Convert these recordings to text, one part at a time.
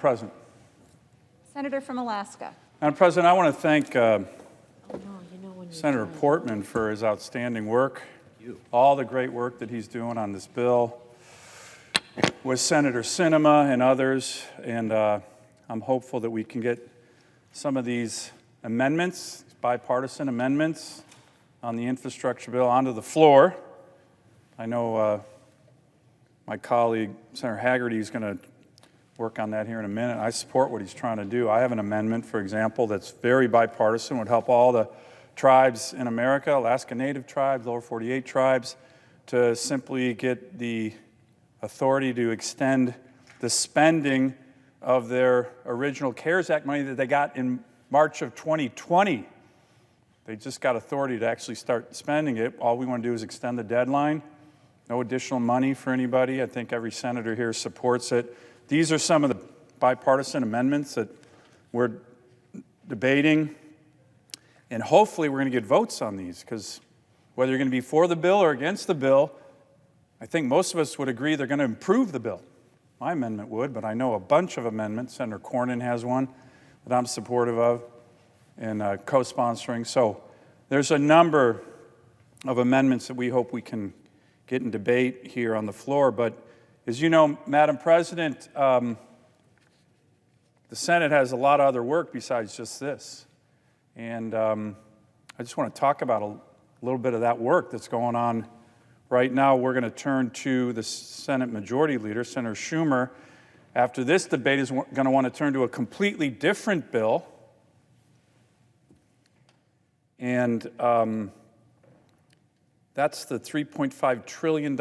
President. Senator from Alaska. Madam President, I want to thank Senator Portman for his outstanding work, all the great work that he's doing on this bill with Senator Sinema and others, and I'm hopeful that we can get some of these amendments, bipartisan amendments on the infrastructure bill onto the floor. I know my colleague, Senator Hagerty, is going to work on that here in a minute. I support what he's trying to do. I have an amendment, for example, that's very bipartisan, would help all the tribes in America, Alaska Native tribes, Lower 48 tribes, to simply get the authority to extend the spending of their original CARES Act money that they got in March of 2020. They just got authority to actually start spending it. All we want to do is extend the deadline. No additional money for anybody. I think every senator here supports it. These are some of the bipartisan amendments that we're debating, and hopefully we're going to get votes on these, because whether you're going to be for the bill or against the bill, I think most of us would agree they're going to improve the bill. My amendment would, but I know a bunch of amendments. Senator Cornyn has one that I'm supportive of and co-sponsoring. So there's a number of amendments that we hope we can get in debate here on the floor. But as you know, Madam President, the Senate has a lot of other work besides just this. And I just want to talk about a little bit of that work that's going on right now. We're going to turn to the Senate Majority Leader, Senator Schumer. After this debate is going to want to turn to a completely different bill. And that's the $3.5 trillion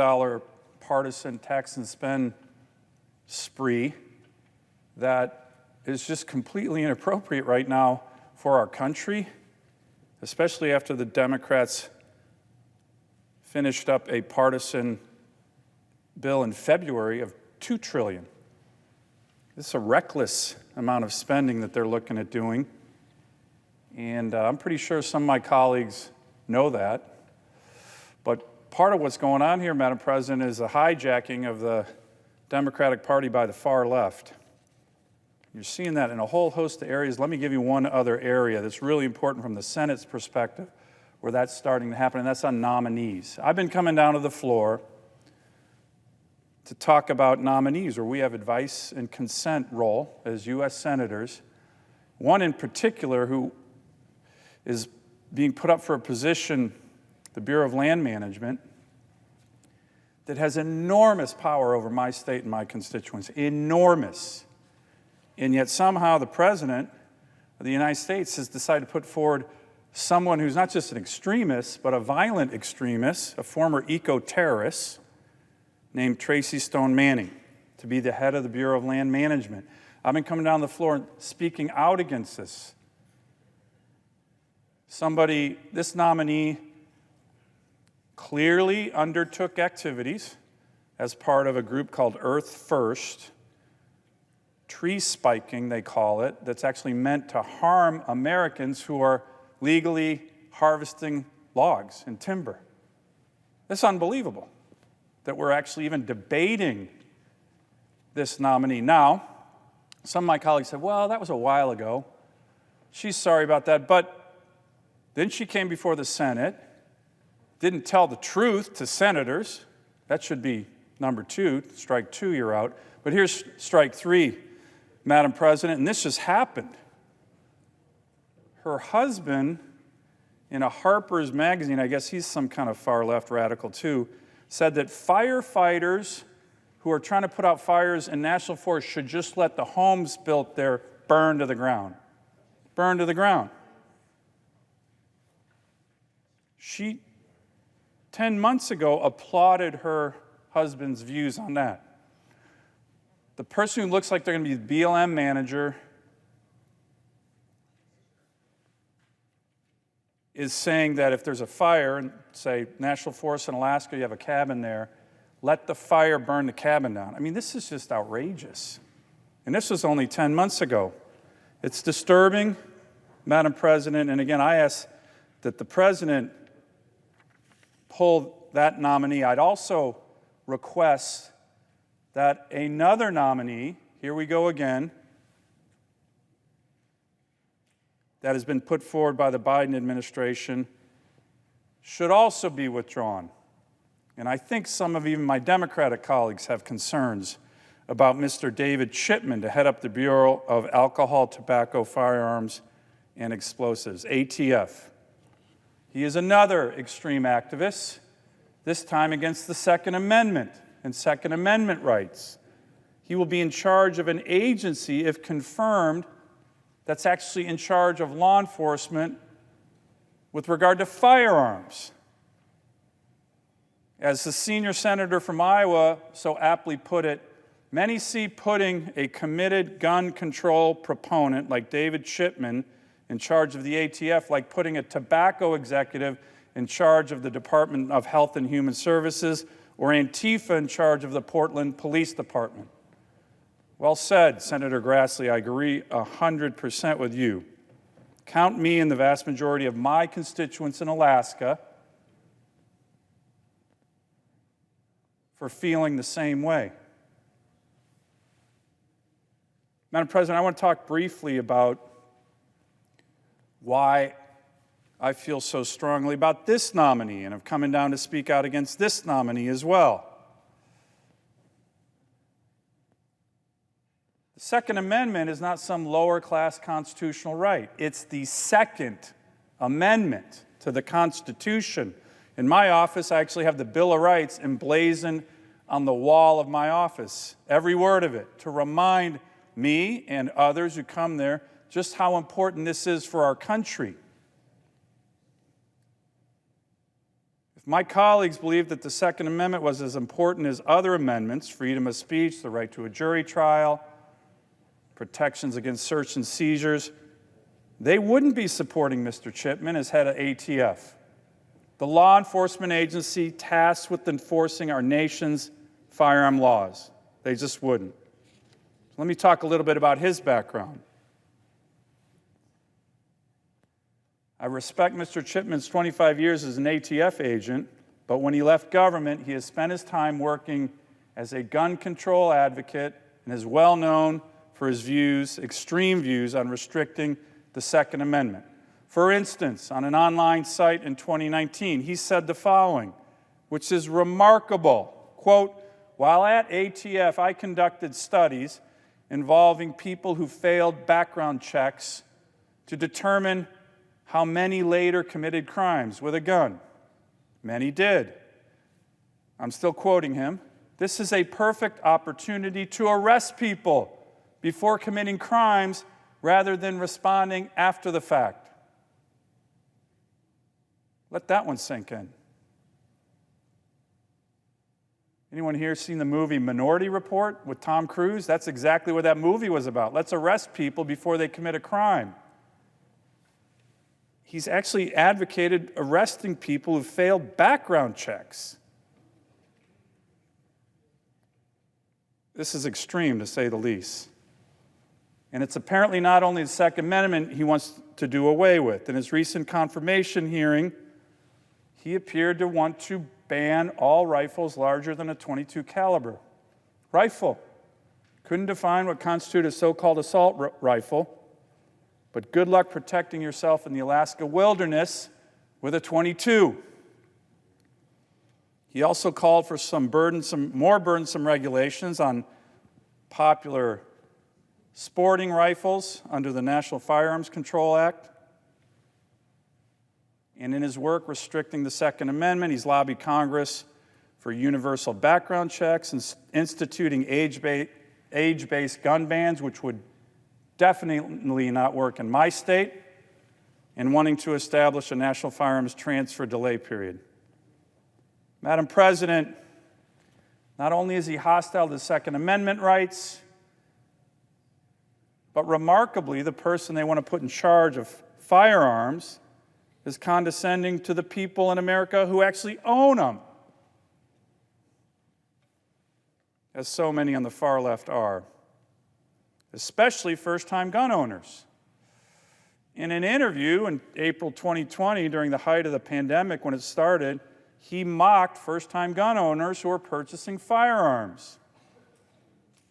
partisan tax and spend spree that is just completely inappropriate right now for our country, especially after the Democrats finished up a partisan bill in February of $2 trillion. This is a reckless amount of spending that they're looking at doing, and I'm pretty sure some of my colleagues know that. But part of what's going on here, Madam President, is a hijacking of the Democratic Party by the far left. You're seeing that in a whole host of areas. Let me give you one other area that's really important from the Senate's perspective where that's starting to happen, and that's on nominees. I've been coming down to the floor to talk about nominees, where we have advice and consent role as U.S. senators. One in particular who is being put up for a position, the Bureau of Land Management, that has enormous power over my state and my constituents, enormous. And yet somehow the President of the United States has decided to put forward someone who's not just an extremist, but a violent extremist, a former eco-terrorist, named Tracy Stone Manning, to be the head of the Bureau of Land Management. I've been coming down the floor and speaking out against this. This nominee clearly undertook activities as part of a group called Earth First, tree spiking, they call it, that's actually meant to harm Americans who are legally harvesting logs and timber. It's unbelievable that we're actually even debating this nominee. Now, some of my colleagues said, well, that was a while ago. She's sorry about that, but then she came before the Senate, didn't tell the truth to senators. That should be number 2. Strike 2, you're out. But here's strike 3, Madam President, and this just happened. Her husband, in a Harper's magazine, I guess he's some kind of far-left radical too, said that firefighters who are trying to put out fires in national forests should just let the homes built there burn to the ground. Burn to the ground. She, 10 months ago, applauded her husband's views on that. The person who looks like they're going to be the BLM manager is saying that if there's a fire, in, say, National Forest in Alaska, you have a cabin there, let the fire burn the cabin down. I mean, this is just outrageous. And this was only 10 months ago. It's disturbing, Madam President, and again, I ask that the President pull that nominee. I'd also request that another nominee, here we go again, that has been put forward by the Biden administration should also be withdrawn. And I think some of even my Democratic colleagues have concerns about Mr. David Chipman to head up the Bureau of Alcohol, Tobacco, Firearms, and Explosives, ATF. He is another extreme activist, this time against the Second Amendment and Second Amendment rights. He will be in charge of an agency, if confirmed, that's actually in charge of law enforcement with regard to firearms. As the senior senator from Iowa so aptly put it, many see putting a committed gun control proponent like David Chipman in charge of the ATF like putting a tobacco executive in charge of the Department of Health and Human Services or Antifa in charge of the Portland Police Department. Well said, Senator Grassley. I agree 100% with you. Count me and the vast majority of my constituents in Alaska for feeling the same way. Madam President, I want to talk briefly about why I feel so strongly about this nominee, and I'm coming down to speak out against this nominee as well. The Second Amendment is not some lower-class constitutional right. It's the Second Amendment to the Constitution. In my office, I actually have the Bill of Rights emblazoned on the wall of my office, every word of it, to remind me and others who come there just how important this is for our country. If my colleagues believe that the Second Amendment was as important as other amendments, freedom of speech, the right to a jury trial, protections against search and seizures, they wouldn't be supporting Mr. Chipman as head of ATF, the law enforcement agency tasked with enforcing our nation's firearm laws. They just wouldn't. Let me talk a little bit about his background. I respect Mr. Chipman's 25 years as an ATF agent, but when he left government, he has spent his time working as a gun control advocate and is well known for his views, extreme views, on restricting the Second Amendment. For instance, on an online site in 2019, he said the following, which is remarkable, quote, "While at ATF, I conducted studies involving people who failed background checks to determine how many later committed crimes with a gun. Many did." I'm still quoting him. "This is a perfect opportunity to arrest people before committing crimes rather than responding after the fact." Let that one sink in. Anyone here seen the movie Minority Report with Tom Cruise? That's exactly what that movie was about. Let's arrest people before they commit a crime. He's actually advocated arresting people who failed background checks. This is extreme, to say the least. And it's apparently not only the Second Amendment he wants to do away with. In his recent confirmation hearing, he appeared to want to ban all rifles larger than a .22 caliber rifle. Couldn't define what constituted a so-called assault rifle, but good luck protecting yourself in the Alaska wilderness with a .22. He also called for some more burdensome regulations on popular sporting rifles under the National Firearms Control Act. And in his work restricting the Second Amendment, he's lobbied Congress for universal background checks and instituting age-based gun bans, which would definitely not work in my state, and wanting to establish a national firearms transfer delay period. Madam President, not only is he hostile to Second Amendment rights, but remarkably, the person they want to put in charge of firearms is condescending to the people in America who actually own them, as so many on the far left are, especially first-time gun owners. In an interview in April 2020, during the height of the pandemic when it started, he mocked first-time gun owners who were purchasing firearms.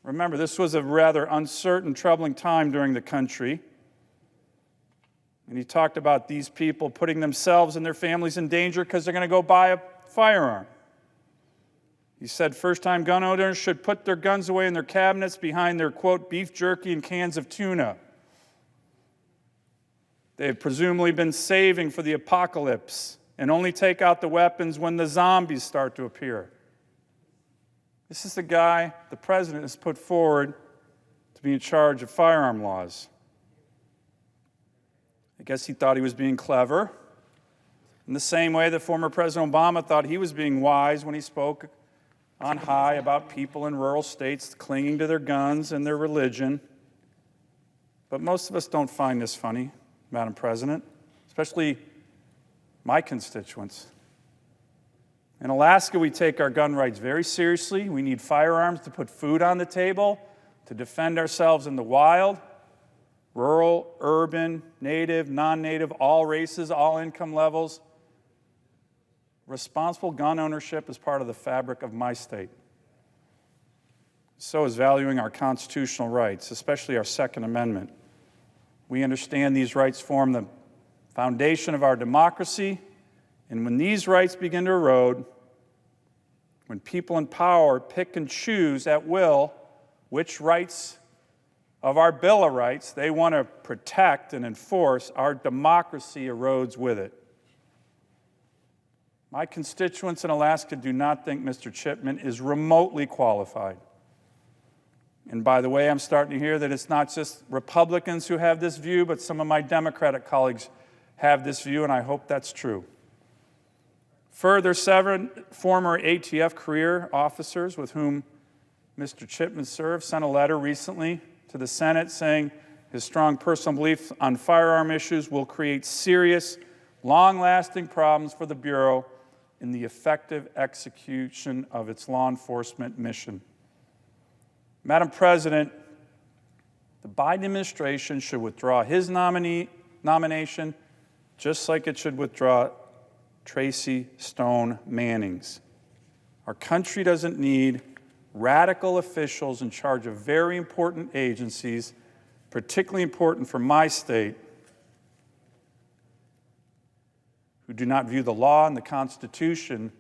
Remember, this was a rather uncertain, troubling time during the country. And he talked about these people putting themselves and their families in danger because they're going to go buy a firearm. He said first-time gun owners should put their guns away in their cabinets behind their, quote, beef jerky and cans of tuna. They have presumably been saving for the apocalypse and only take out the weapons when the zombies start to appear. This is the guy the president has put forward to be in charge of firearm laws. I guess he thought he was being clever, in the same way that former President Obama thought he was being wise when he spoke on high about people in rural states clinging to their guns and their religion. But most of us don't find this funny, Madam President, especially my constituents. In Alaska, we take our gun rights very seriously. We need firearms to put food on the table, to defend ourselves in the wild. Rural, urban, native, non-native, all races, all income levels. Responsible gun ownership is part of the fabric of my state. So is valuing our constitutional rights, especially our Second Amendment. We understand these rights form the foundation of our democracy, and when these rights begin to erode, when people in power pick and choose at will which rights of our Bill of Rights they want to protect and enforce, our democracy erodes with it. My constituents in Alaska do not think Mr. Chipman is remotely qualified. And by the way, I'm starting to hear that it's not just Republicans who have this view, but some of my Democratic colleagues have this view, and I hope that's true. Further, 7 former ATF career officers with whom Mr. Chipman served sent a letter recently to the Senate saying his strong personal belief on firearm issues will create serious, long-lasting problems for the Bureau in the effective execution of its law enforcement mission. Madam President, the Biden administration should withdraw his nomination just like it should withdraw Tracy Stone Manning's. Our country doesn't need radical officials in charge of very important agencies, particularly important for my state, who do not view the law and the Constitution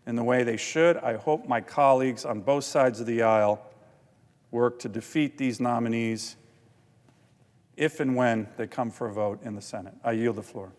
in the way they should. I hope my colleagues on both sides of the aisle work to defeat these nominees if and when they come for a vote in the Senate. I yield the floor.